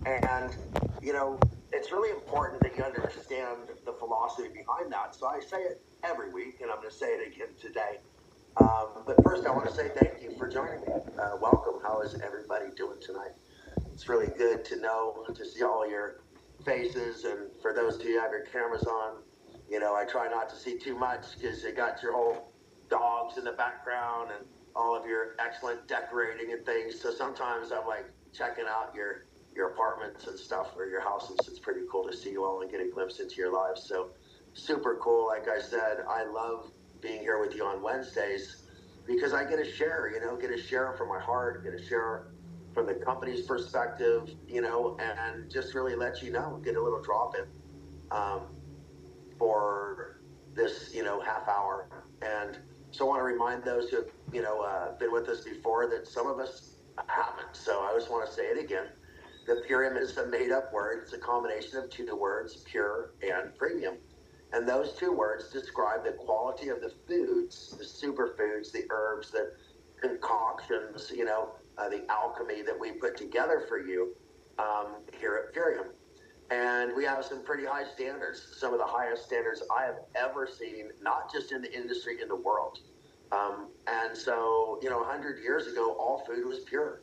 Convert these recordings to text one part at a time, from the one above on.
And, it's really important that you understand the philosophy behind that. So I say it every week, and I'm going to say it again today. But first, I want to say thank you for joining me. Welcome. How is everybody doing tonight? It's really good to see all your faces. And for those of you who have your cameras on, I try not to see too much because you got your whole dogs in the background and all of your excellent decorating and things. So sometimes I'm like checking out your apartments and stuff or your houses. It's pretty cool to see you all and get a glimpse into your lives. So super cool. Like I said, I love being here with you on Wednesdays because I get to share, get to share from my heart, get to share from the company's perspective, and just really let you know, get a little drop in for this, half hour. And so I want to remind those who have, been with us before that some of us haven't. So I just want to say it again. The Purium is a made-up word. It's a combination of two words, pure and premium. And those two words describe the quality of the foods, the superfoods, the herbs, the concoctions, the alchemy that we put together for you here at Purium. And we have some pretty high standards, some of the highest standards I have ever seen, not just in the industry, in the world. And so, 100 years ago, all food was pure.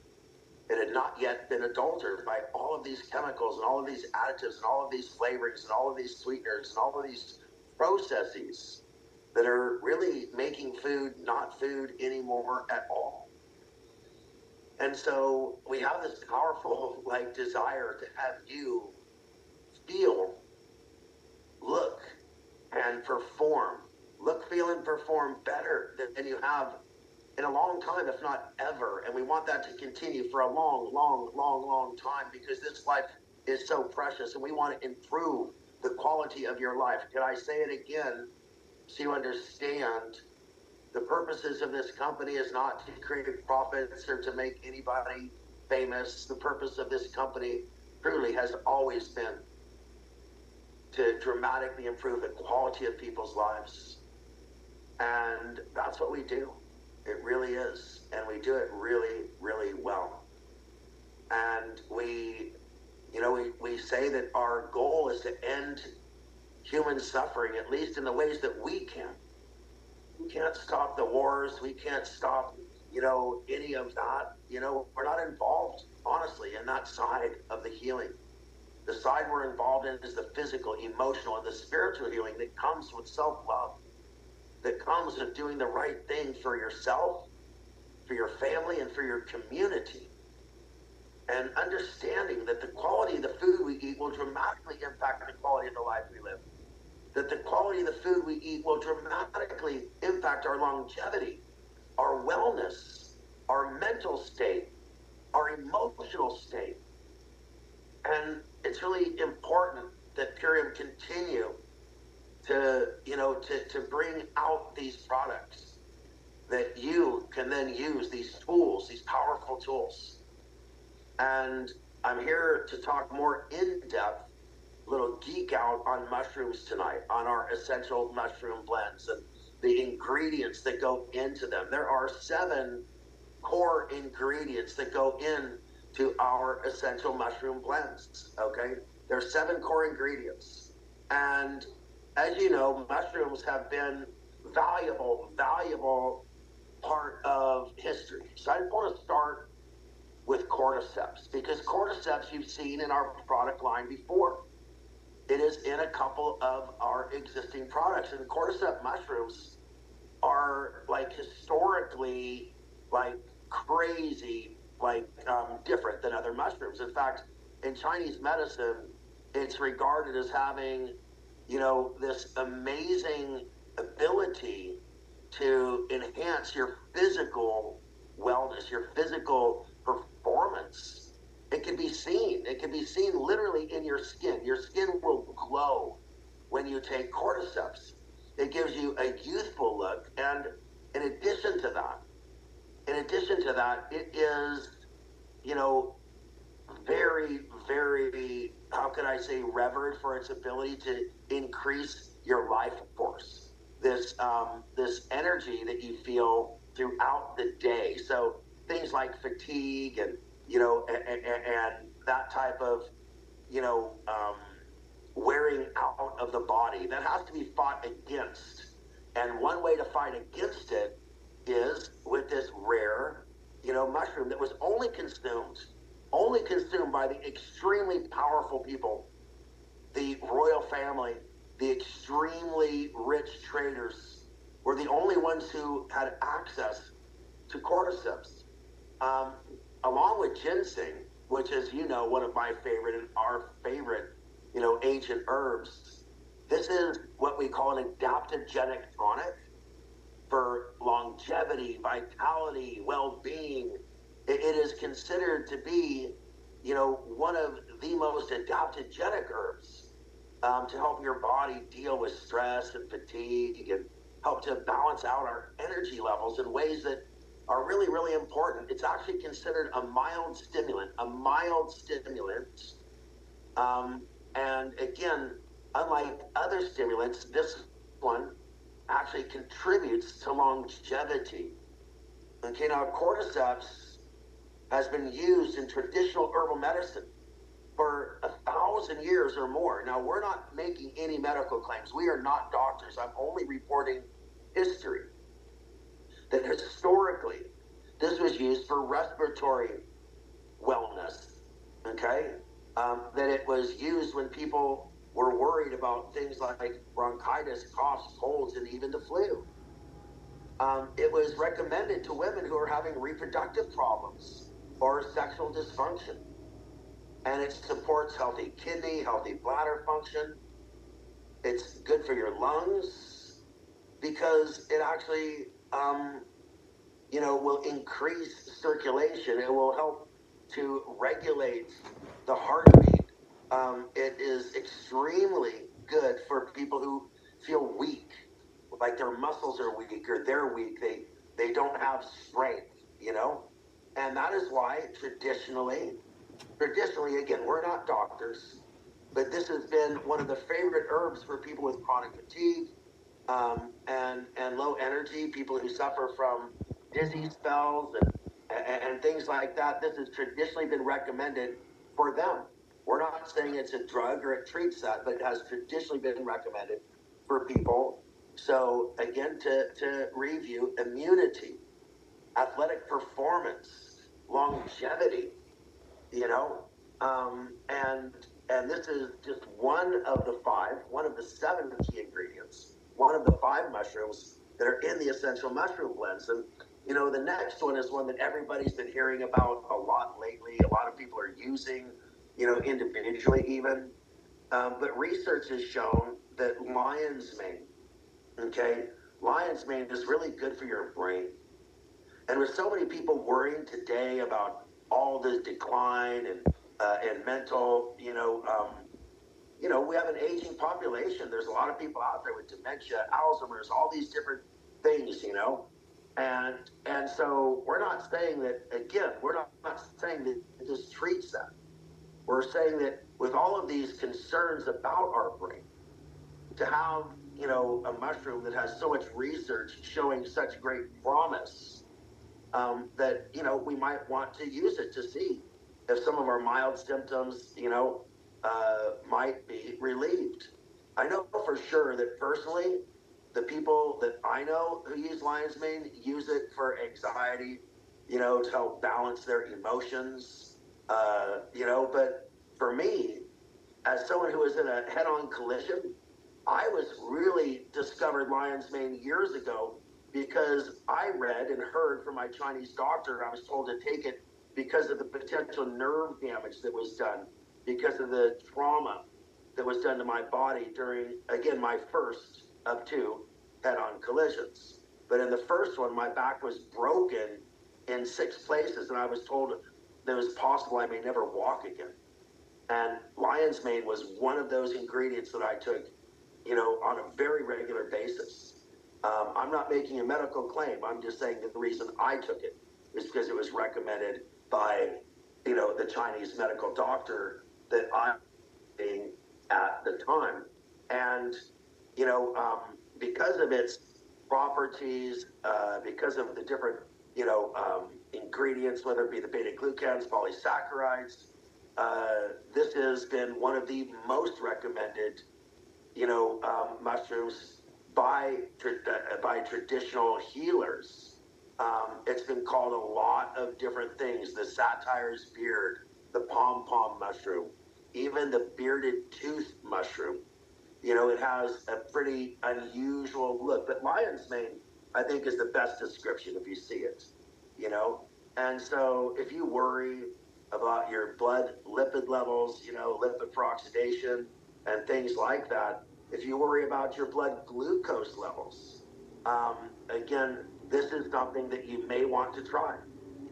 It had not yet been adulterated by all of these chemicals and all of these additives and all of these flavorings and all of these sweeteners and all of these processes that are really making food not food anymore at all. And so we have this powerful desire to have you feel, look, and perform. Look, feel, and perform better than you have in a long time, if not ever. And we want that to continue for a long, long, long, long time because this life is so precious and we want to improve the quality of your life. Can I say it again so you understand? The purposes of this company is not to create profits or to make anybody famous. The purpose of this company truly has always been to dramatically improve the quality of people's lives. And that's what we do. It really is. And we do it really, really well. And we say that our goal is to end human suffering, at least in the ways that we can. We can't stop the wars. We can't stop, any of that. We're not involved, honestly, in that side of the healing. The side we're involved in is the physical, emotional, and the spiritual healing that comes with self-love, that comes with doing the right thing for yourself, for your family, and for your community. And understanding that the quality of the food we eat will dramatically impact the quality of the life we live. That the quality of the food we eat will dramatically impact our longevity, our wellness, our mental state, our emotional state. And it's really important that Purium continue to bring out these products that you can then use, these tools, these powerful tools. And I'm here to talk more in depth, little geek out on mushrooms tonight, on our essential mushroom blends and the ingredients that go into them. There are 7 core ingredients that go into our essential mushroom blends, okay? There are 7 core ingredients. And as you know, mushrooms have been valuable part of history. So I want to start with cordyceps, because cordyceps you've seen in our product line before. It is in a couple of our existing products. And cordyceps mushrooms are historically crazy, different than other mushrooms. In fact, in Chinese medicine, it's regarded as having, this amazing ability to enhance your physical wellness, your physical performance. It can be seen. It can be seen literally in your skin. Your skin will glow when you take cordyceps. It gives you a youthful look. And in addition to that, it is, very, very, how can I say, revered for its ability to increase your life force. This energy that you feel throughout the day. So things like fatigue and that type of, you know, wearing out of the body. That has to be fought against. And one way to fight against it is with this rare, mushroom that was only consumed by the extremely powerful people, the royal family, the extremely rich traders were the only ones who had access to cordyceps, um, along with ginseng, which is, one of my favorite and our favorite, ancient herbs. This is what we call an adaptogenic tonic for longevity, vitality, well-being. It is considered to be, one of the most adaptogenic herbs, to help your body deal with stress and fatigue and help to balance out our energy levels in ways that are really, really important. It's actually considered a mild stimulant, and again, unlike other stimulants, this one actually contributes to longevity. Okay, now cordyceps has been used in traditional herbal medicine for 1,000 years or more. Now, we're not making any medical claims. We are not doctors. I'm only reporting history. That historically, this was used for respiratory wellness. Okay, that it was used when people were worried about things like bronchitis, coughs, colds, and even the flu. It was recommended to women who are having reproductive problems or sexual dysfunction. And it supports healthy kidney, healthy bladder function. It's good for your lungs because it actually, will increase circulation. It will help to regulate the heartbeat. It is extremely good for people who feel weak, like their muscles are weak or they're weak. They don't have strength. And that is why traditionally, again, we're not doctors, but this has been one of the favorite herbs for people with chronic fatigue, and low energy, people who suffer from dizzy spells and things like that. This has traditionally been recommended for them. We're not saying it's a drug or it treats that, but it has traditionally been recommended for people. So again, to review, immunity, athletic performance, longevity, you know and this is just one of the seven key ingredients, one of the five mushrooms that are in the essential mushroom blends. And the next one is one that everybody's been hearing about a lot lately. A lot of people are using, individually even, but research has shown that lion's mane, okay, lion's mane is really good for your brain. And with so many people worrying today about all the decline and mental, we have an aging population. There's a lot of people out there with dementia, Alzheimer's, all these different things. And so we're not saying that, again, we're not saying that this treats that. We're saying that with all of these concerns about our brain, to have, a mushroom that has so much research showing such great promise, that we might want to use it to see if some of our mild symptoms might be relieved. I know for sure that personally, the people that I know who use lion's mane use it for anxiety, to help balance their emotions, but for me, as someone who was in a head-on collision, I was really discovered lion's mane years ago because I read and heard from my Chinese doctor. I was told to take it because of the potential nerve damage that was done, because of the trauma that was done to my body during, again, my first of two head-on collisions. But in the first one, my back was broken in 6 places, and I was told that it was possible I may never walk again. And lion's mane was one of those ingredients that I took, on a very regular basis. I'm not making a medical claim. I'm just saying that the reason I took it is because it was recommended by, the Chinese medical doctor that I'm being at the time. And, because of its properties, because of the different, ingredients, whether it be the beta glucans, polysaccharides, this has been one of the most recommended, mushrooms by traditional healers. It's been called a lot of different things: the satyr's beard, the pom pom mushroom, even the bearded tooth mushroom. It has a pretty unusual look, but lion's mane, I think, is the best description if you see it. You know, and so if you worry about your blood lipid levels, lipid peroxidation and things like that, if you worry about your blood glucose levels, again, this is something that you may want to try.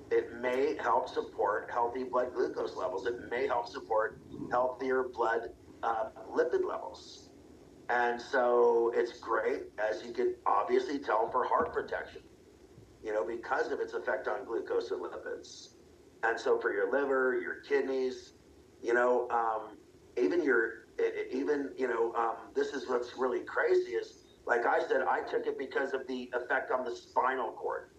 It may help support healthy blood glucose levels. It may help support healthier blood lipid levels. And so it's great, as you can obviously tell, for heart protection, because of its effect on glucose and lipids. And so for your liver, your kidneys, even this is what's really crazy is, like I said, I took it because of the effect on the spinal cord.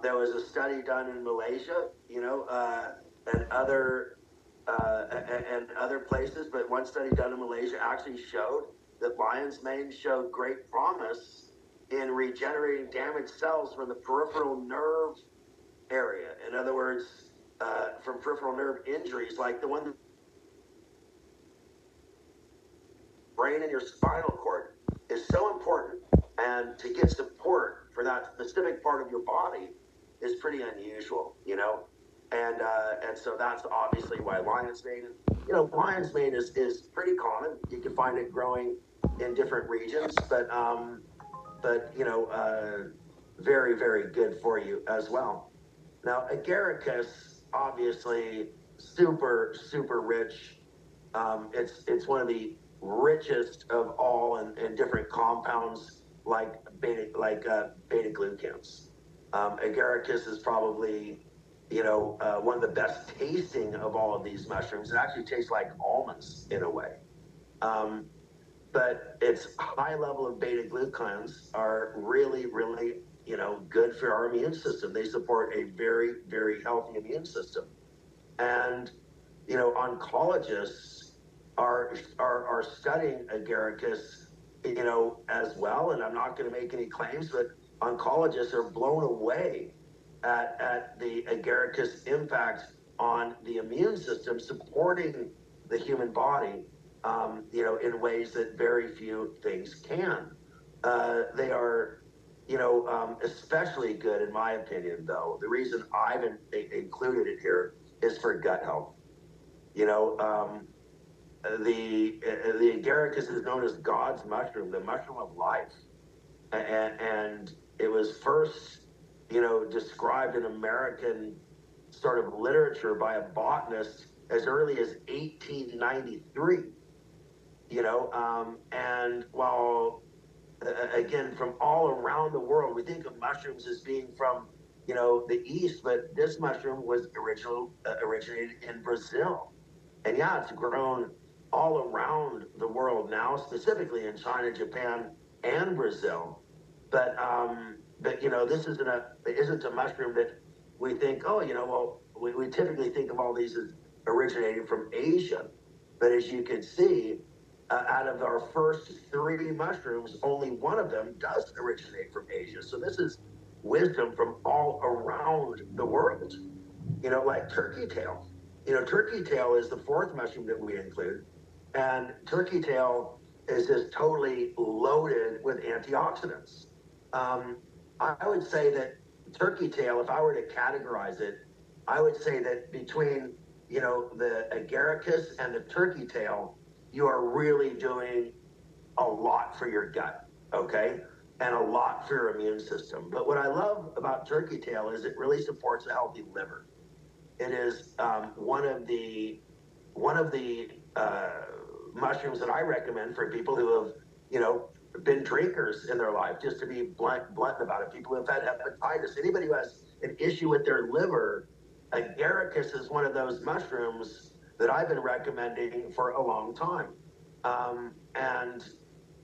There was a study done in Malaysia, and other places, but one study done in Malaysia actually showed that lion's mane showed great promise in regenerating damaged cells from the peripheral nerve area. In other words, from peripheral nerve injuries, like the one brain and your spinal cord is so important, and to get support for that specific part of your body is pretty unusual, and so that's obviously why lion's mane. Lion's mane is pretty common. You can find it growing in different regions, but very, very good for you as well. Now, agaricus, obviously, super, super rich. It's one of the richest of all in different compounds like beta glucans. Agaricus is probably one of the best tasting of all of these mushrooms. It actually tastes like almonds in a way. Um, but its high level of beta glucans are really, really, good for our immune system. They support a very, very healthy immune system. And, oncologists are studying agaricus, as well. And I'm not going to make any claims, but oncologists are blown away at the agaricus impact on the immune system, supporting the human body, in ways that very few things can. They are, especially good, in my opinion, though. The reason I've included it here is for gut health. You know, um, the agaricus is known as God's mushroom, the mushroom of life, and it was first, described in American sort of literature by a botanist as early as 1893. And while again, from all around the world, we think of mushrooms as being from the east, but this mushroom was originated in Brazil, and yeah, it's grown all around the world now, specifically in China, Japan, and Brazil. But this isn't a mushroom that we think, oh, well, we typically think of all these as originating from Asia, but as you can see, out of our first three mushrooms, only one of them does originate from Asia. So this is wisdom from all around the world. Like turkey tail. Turkey tail is the fourth mushroom that we include, and turkey tail is just totally loaded with antioxidants. Um, I would say that turkey tail, if I were to categorize it, I would say that between the agaricus and the turkey tail, you are really doing a lot for your gut, okay, and a lot for your immune system. But what I love about turkey tail is it really supports a healthy liver. It is one of the mushrooms that I recommend for people who have, been drinkers in their life. Just to be blunt about it, people who have had hepatitis, anybody who has an issue with their liver, agaricus is one of those mushrooms that I've been recommending for a long time. And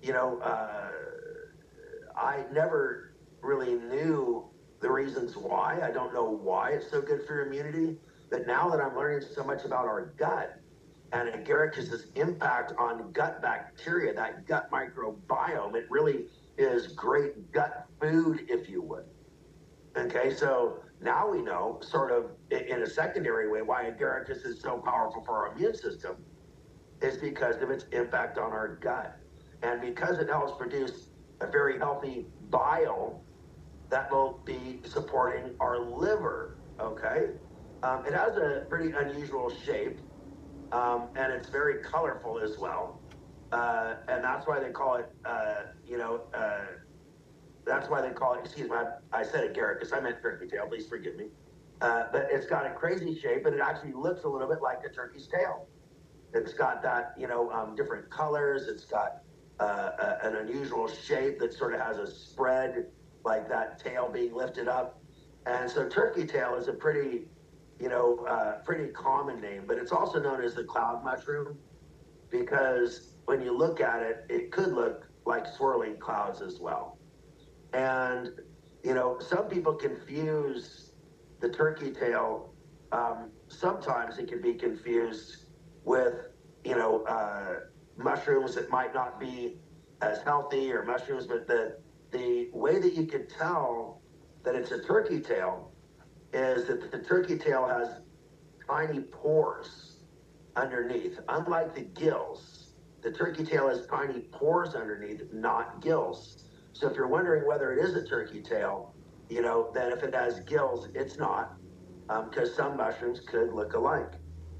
you know, uh, I never really knew the reasons why. I don't know why it's so good for your immunity, But now that I'm learning so much about our gut and agaricus's impact on gut bacteria, that gut microbiome, it really is great gut food, if you would. Okay, so now we know, sort of in a secondary way, why agaricus is so powerful for our immune system is because of its impact on our gut. And because it helps produce a very healthy bile that will be supporting our liver. Okay, it has a pretty unusual shape, and it's very colorful as well. And that's why they call it, that's why they call it, excuse me, I said agaricus, I meant turkey tail, please forgive me. But it's got a crazy shape, and it actually looks a little bit like a turkey's tail. It's got that, different colors. It's got an unusual shape that sort of has a spread, like that tail being lifted up. And so turkey tail is a pretty, pretty common name, but it's also known as the cloud mushroom because when you look at it, it could look like swirling clouds as well. And, some people confuse the turkey tail. Sometimes it can be confused with, mushrooms that might not be as healthy or mushrooms, but the way that you could tell that it's a turkey tail is that the turkey tail has tiny pores underneath. Unlike the gills, the turkey tail has tiny pores underneath, not gills. So if you're wondering whether it is a turkey tail, then if it has gills, it's not, because some mushrooms could look alike.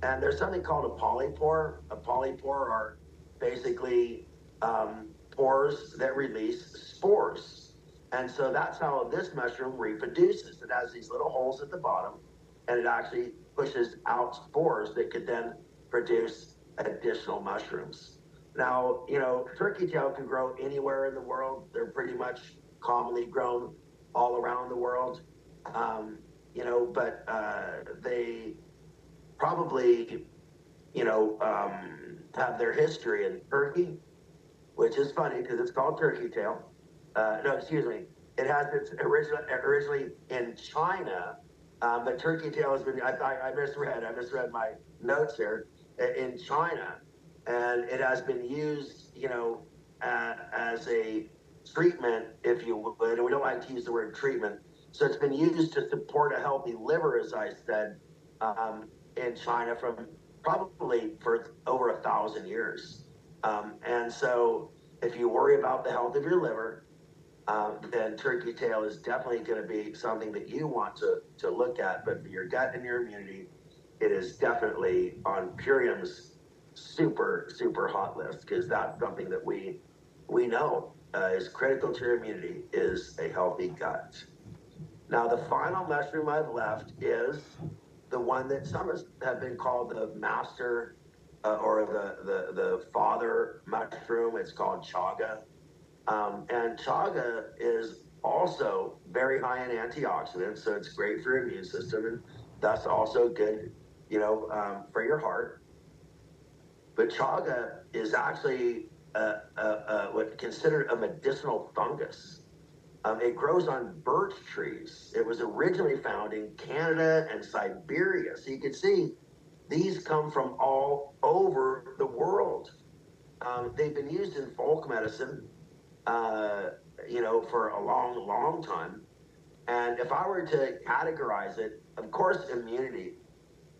And there's something called a polypore. A polypore are basically pores that release spores. And so that's how this mushroom reproduces. It has these little holes at the bottom, and it actually pushes out spores that could then produce additional mushrooms. Now, turkey tail can grow anywhere in the world. They're pretty much commonly grown all around the world. But they probably, have their history in Turkey, which is funny because it's called turkey tail. No, excuse me. It has its originally in China, but turkey tail has been. I misread. I misread my notes here. In China, and it has been used, as a treatment, if you would. And we don't like to use the word treatment, so it's been used to support a healthy liver, as I said, in China from probably for over 1,000 years. And so if you worry about the health of your liver, then turkey tail is definitely going to be something that you want to look at. But for your gut and your immunity, it is definitely on Purium's super, super hot list because that's something that we know is critical to your immunity is a healthy gut. Now, the final mushroom I've left is the one that some have been called the master or the father mushroom. It's called chaga. And chaga is also very high in antioxidants, so it's great for your immune system and thus also good, for your heart. But chaga is actually what's considered a medicinal fungus. It grows on birch trees. It was originally found in Canada and Siberia. So you can see these come from all over the world. They've been used in folk medicine, for a long, long time. And if I were to categorize it, of course, immunity,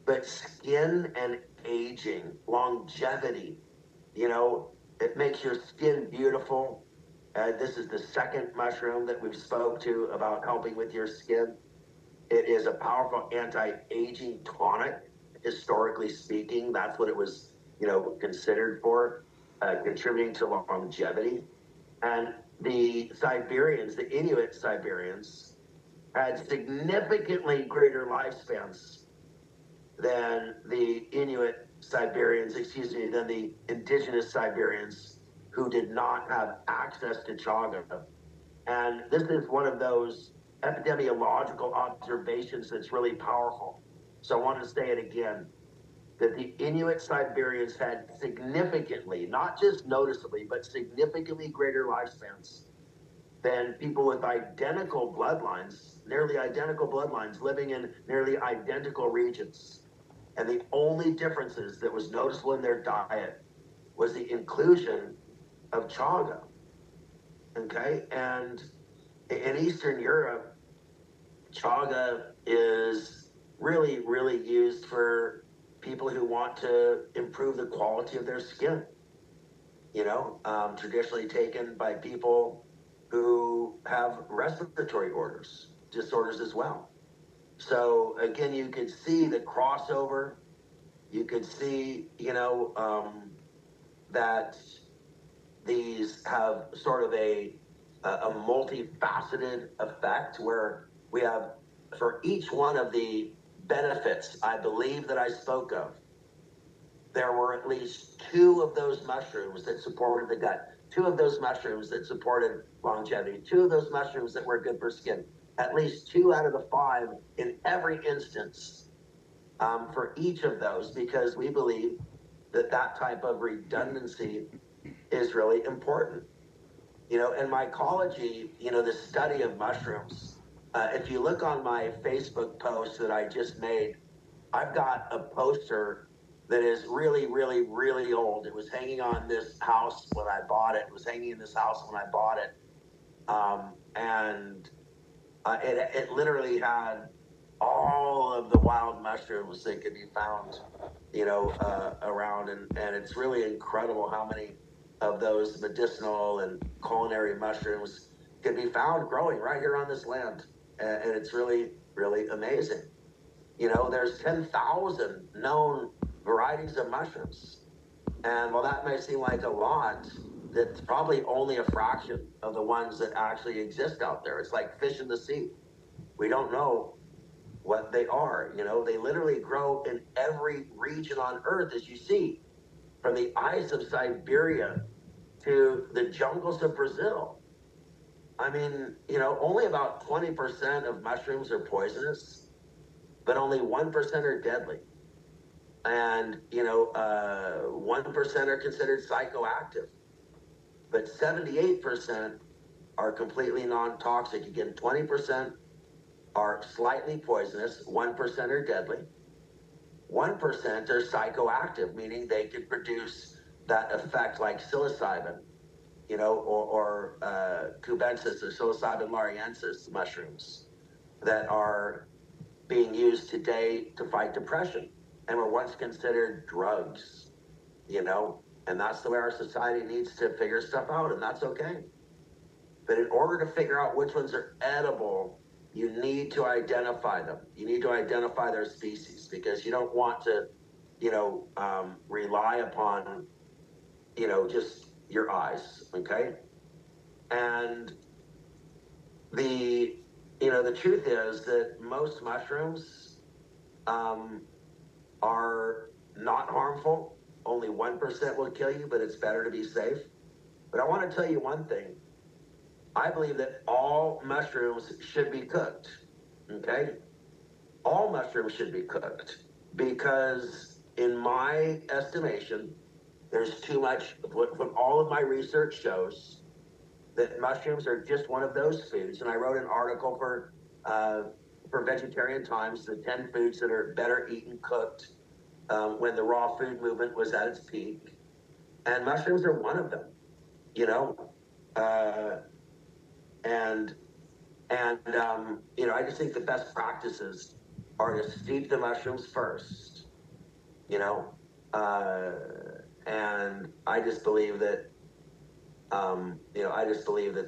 but skin and aging, longevity, it makes your skin beautiful. This is the second mushroom that we've spoke to about helping with your skin. It is a powerful anti-aging tonic, historically speaking. That's what it was, considered for, contributing to longevity. And the Siberians, the Inuit Siberians, had significantly greater lifespans than the Inuit Siberians, than the indigenous Siberians who did not have access to chaga. And this is one of those epidemiological observations that's really powerful. So I want to say it again, that the Inuit Siberians had significantly, not just noticeably, but significantly greater lifespans than people with identical bloodlines, nearly identical bloodlines, living in nearly identical regions. And the only differences that was noticeable in their diet was the inclusion of chaga. Okay. And in Eastern Europe, chaga is really, really used for people who want to improve the quality of their skin. Traditionally taken by people who have respiratory disorders as well. So again, you could see the crossover. You could see, that these have sort of a multifaceted effect where we have, for each one of the benefits I believe that I spoke of, there were at least two of those mushrooms that supported the gut, two of those mushrooms that supported longevity, two of those mushrooms that were good for skin, at least 2 out of the 5 in every instance, for each of those, because we believe that type of redundancy is really important. In mycology, the study of mushrooms, if you look on my Facebook post that I just made, I've got a poster that is really, really, really old. It was hanging on this house when I bought it. It was hanging in this house when I bought it. And it literally had all of the wild mushrooms that could be found, around. And it's really incredible how many of those medicinal and culinary mushrooms can be found growing right here on this land. And it's really, really amazing. There's 10,000 known varieties of mushrooms. And while that may seem like a lot, that's probably only a fraction of the ones that actually exist out there. It's like fish in the sea. We don't know what they are. They literally grow in every region on Earth, as you see, from the ice of Siberia to the jungles of Brazil. I mean, only about 20% of mushrooms are poisonous, but only 1% are deadly. And, 1% are considered psychoactive, but 78% are completely non-toxic. Again, 20% are slightly poisonous, 1% are deadly, 1% are psychoactive, meaning they can produce that effect like psilocybin, or cubensis or psilocybin lariensis mushrooms that are being used today to fight depression and were once considered drugs, and that's the way our society needs to figure stuff out, and that's okay. But in order to figure out which ones are edible, you need to identify them. You need to identify their species, because you don't want to, rely upon, just your eyes, okay? And the truth is that most mushrooms are not harmful. Only 1% will kill you, but it's better to be safe. But I want to tell you one thing. I believe that all mushrooms should be cooked, okay? All mushrooms should be cooked, because in my estimation, there's too much. What all of my research shows that mushrooms are just one of those foods. And I wrote an article for Vegetarian Times, the 10 foods that are better eaten cooked, when the raw food movement was at its peak. And mushrooms are one of them, and I just think the best practices are to steep the mushrooms first, and I just believe that,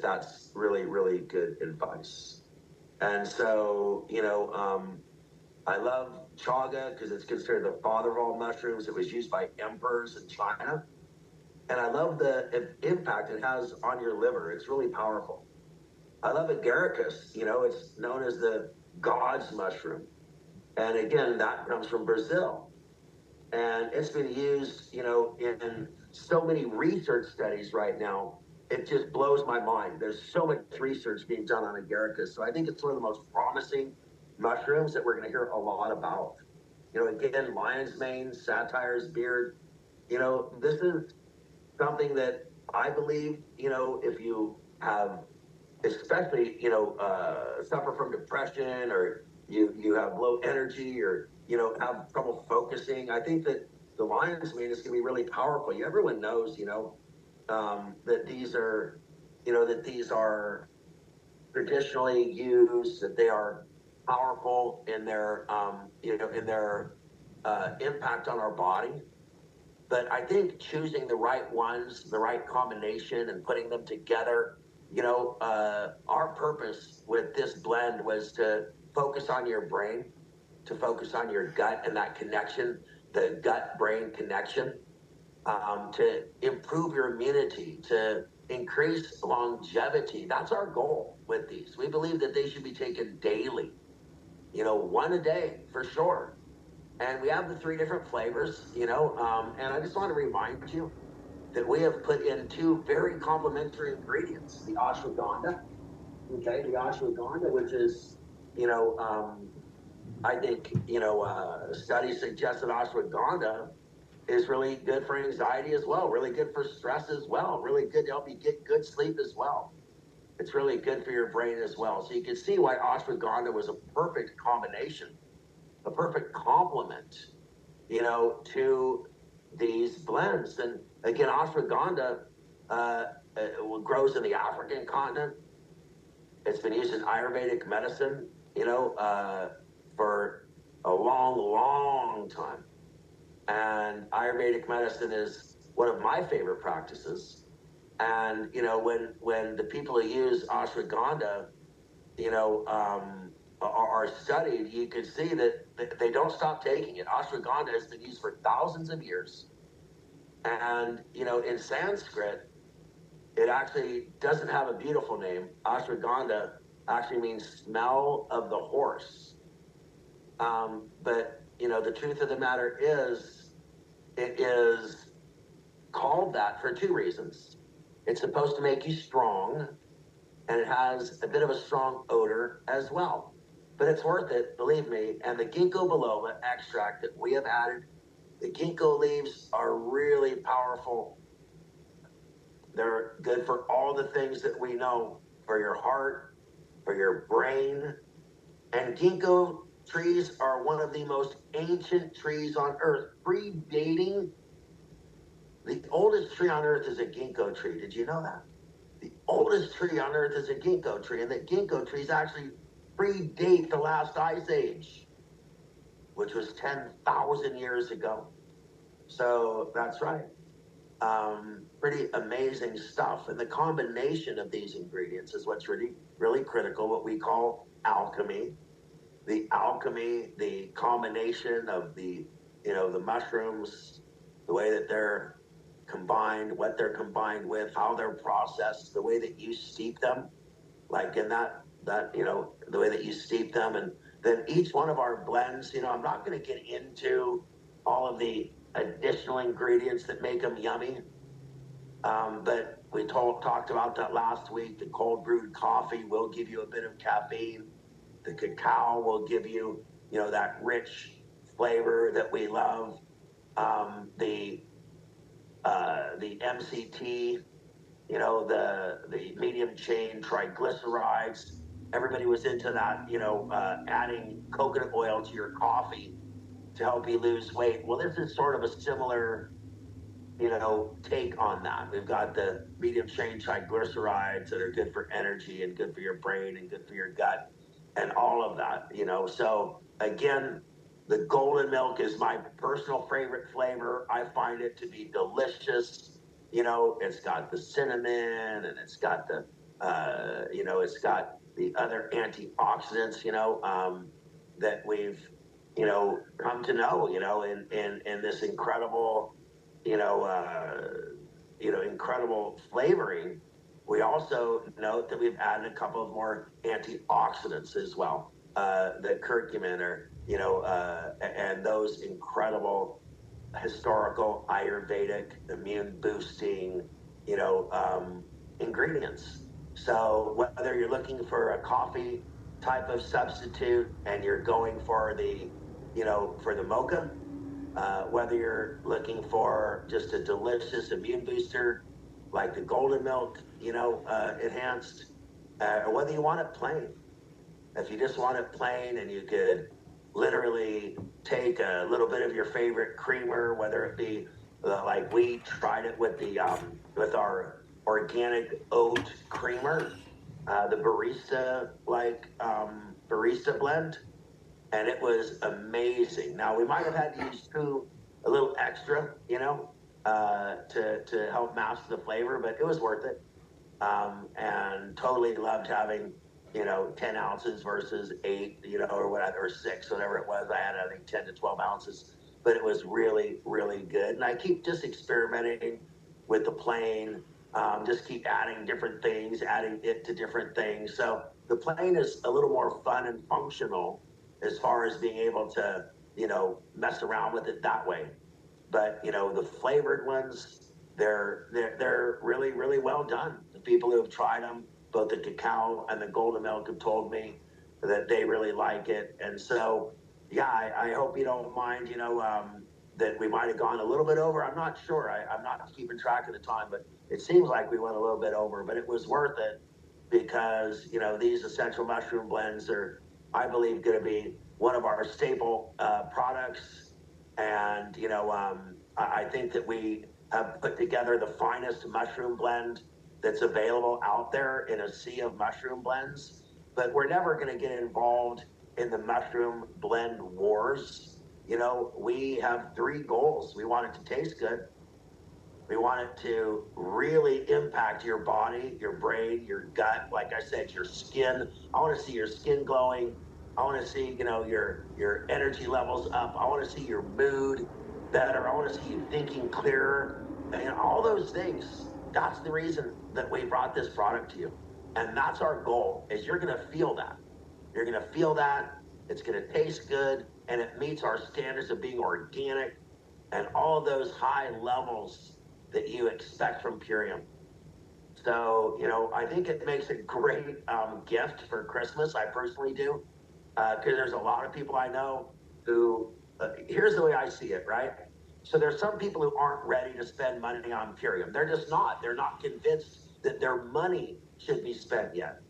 that's really, really good advice. And so, I love chaga because it's considered the father of all mushrooms. It was used by emperors in China. And I love the impact it has on your liver. It's really powerful. I love agaricus. It's known as the God's mushroom. And again, that comes from Brazil. And it's been used, in so many research studies right now. It just blows my mind. There's so much research being done on agaricus. So I think it's one of the most promising mushrooms that we're going to hear a lot about. Again, lion's mane, satyr's beard. This is something that I believe, if you have, especially, suffer from depression, or you have low energy, or have trouble focusing. I think that the lion's mane is going to be really powerful. Everyone knows, that these are, that these are traditionally used, that they are powerful in their, in their impact on our body. But I think choosing the right ones, the right combination, and putting them together, our purpose with this blend was to focus on your brain, to focus on your gut and that connection, the gut-brain connection, to improve your immunity, to increase longevity. That's our goal with these. We believe that they should be taken daily, one a day for sure. And we have the 3 different flavors, and I just want to remind you that we have put in 2 very complementary ingredients. The ashwagandha, the ashwagandha, which is, I think, studies suggest that ashwagandha is really good for anxiety as well, really good for stress as well, really good to help you get good sleep as well. It's really good for your brain as well. So you can see why ashwagandha was a perfect combination, a perfect complement, to these blends. And again, ashwagandha grows in the African continent. It's been used in Ayurvedic medicine, for a long, long time. And Ayurvedic medicine is one of my favorite practices. And, when the people who use ashwagandha, are studied, you can see that they don't stop taking it. Ashwagandha has been used for thousands of years. And, in Sanskrit, it actually doesn't have a beautiful name. Ashwagandha actually means smell of the horse. But, the truth of the matter is, it is called that for 2 reasons. It's supposed to make you strong, and it has a bit of a strong odor as well. But it's worth it, believe me. And the ginkgo biloba extract that we have added, the ginkgo leaves are really powerful. They're good for all the things that we know, for your heart, for your brain. And ginkgo trees are one of the most ancient trees on earth, predating. The oldest tree on earth is a ginkgo tree. Did you know that? The oldest tree on earth is a ginkgo tree, and the ginkgo trees actually predate the last ice age, which was 10,000 years ago. So that's right. Pretty amazing stuff. And the combination of these ingredients is what's really, really critical, what we call alchemy. The alchemy, the combination of the mushrooms, the way that they're combined, what they're combined with, how they're processed, the way that you steep them, like in that the way that you steep them. And then each one of our blends, I'm not going to get into all of the additional ingredients that make them yummy. But we talked about that last week. The cold brewed coffee will give you a bit of caffeine. The cacao will give you, that rich flavor that we love. The MCT, the medium chain triglycerides. Everybody was into that, adding coconut oil to your coffee to help you lose weight. Well, this is sort of a similar, take on that. We've got the medium chain triglycerides that are good for energy and good for your brain and good for your gut and all of that, So again, the golden milk is my personal favorite flavor. I find it to be delicious. It's got the cinnamon, and it's got the, it's got the other antioxidants, that we've, come to know, in this incredible, incredible flavoring. We also note that we've added a couple of more antioxidants as well, the curcumin, or, and those incredible historical Ayurvedic immune boosting, ingredients. So whether you're looking for a coffee type of substitute and you're going for the, for the mocha, whether you're looking for just a delicious immune booster like the golden milk, enhanced, or whether you want it plain. If you just want it plain and you could literally take a little bit of your favorite creamer, whether it be like we tried it with our organic oat creamer, the barista blend, and it was amazing. Now we might have had to use a little extra, to help mask the flavor, but it was worth it. And totally loved having 10 ounces versus 8, or whatever, or 6, whatever it was. I had, I think, 10 to 12 ounces, but it was really, really good. And I keep just experimenting with the plain, just keep adding different things, adding it to different things. So the plain is a little more fun and functional as far as being able to, mess around with it that way. But the flavored ones, they're really, really well done. The people who have tried them, both the cacao and the golden milk, have told me that they really like it. And so, yeah, I hope you don't mind, that we might have gone a little bit over. I'm not sure. I'm not keeping track of the time, but it seems like we went a little bit over. But it was worth it because these essential mushroom blends are, I believe, going to be one of our staple products. And I think that we have put together the finest mushroom blend that's available out there in a sea of mushroom blends. But we're never going to get involved in the mushroom blend wars. We have 3 goals. We want it to taste good. We want it to really impact your body, your brain, your gut. Like I said, your skin. I want to see your skin glowing. I want to see, your energy levels up. I want to see your mood better. I want to see you thinking clearer. And all those things. That's the reason that we brought this product to you. And that's our goal, is you're going to feel that. You're going to feel that. It's going to taste good. And it meets our standards of being organic and all those high levels that you expect from Purium. So, I think it makes a great gift for Christmas. I personally do, because there's a lot of people I know who, here's the way I see it, right? So there's some people who aren't ready to spend money on Purium. They're just not. They're not convinced that their money should be spent yet.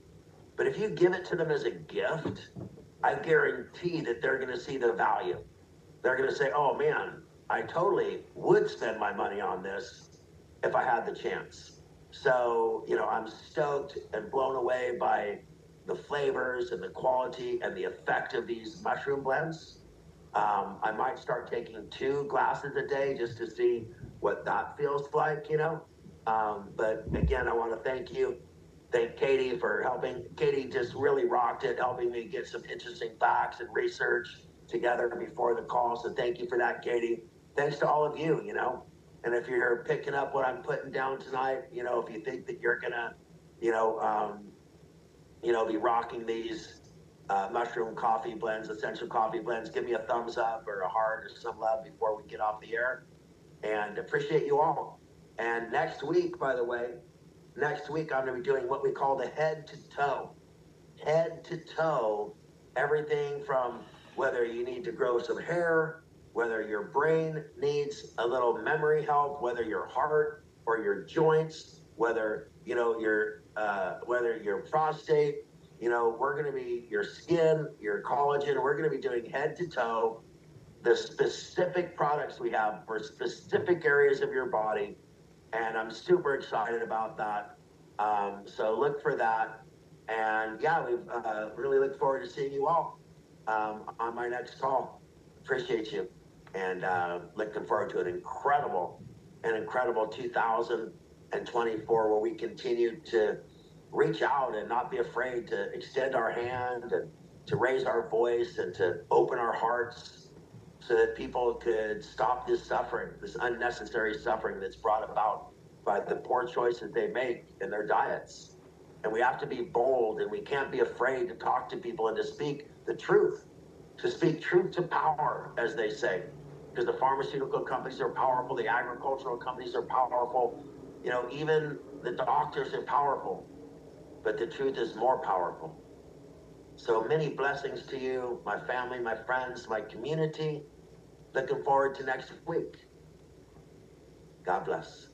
But if you give it to them as a gift, I guarantee that they're going to see the value. They're going to say, oh man, I totally would spend my money on this if I had the chance. So, I'm stoked and blown away by the flavors and the quality and the effect of these mushroom blends. I might start taking 2 glasses a day just to see what that feels like. But again, I want to thank Katie for helping. Katie just really rocked it, helping me get some interesting facts and research together before the call. So thank you for that, Katie. Thanks to all of you. And if you're picking up what I'm putting down tonight, if you think that you're gonna, you know, um, be rocking these mushroom coffee blends, essential coffee blends, give me a thumbs up or a heart or some love before we get off the air. And appreciate you all. And next week, by the way, I'm going to be doing what we call the head to toe. Head to toe, everything from whether you need to grow some hair, whether your brain needs a little memory help, whether your heart or your joints, whether whether your prostate, we're going to be your skin, your collagen. We're going to be doing head to toe the specific products we have for specific areas of your body, and I'm super excited about that. So look for that. And yeah, we really look forward to seeing you all on my next call. Appreciate you, and looking forward to an incredible 2024 where we continue to reach out and not be afraid to extend our hand and to raise our voice and to open our hearts so that people could stop this suffering, this unnecessary suffering that's brought about by the poor choices they make in their diets. And we have to be bold, and we can't be afraid to talk to people and to speak the truth, to speak truth to power, as they say. Because the pharmaceutical companies are powerful, the agricultural companies are powerful, even the doctors are powerful, but the truth is more powerful. So many blessings to you, my family, my friends, my community. Looking forward to next week. God bless.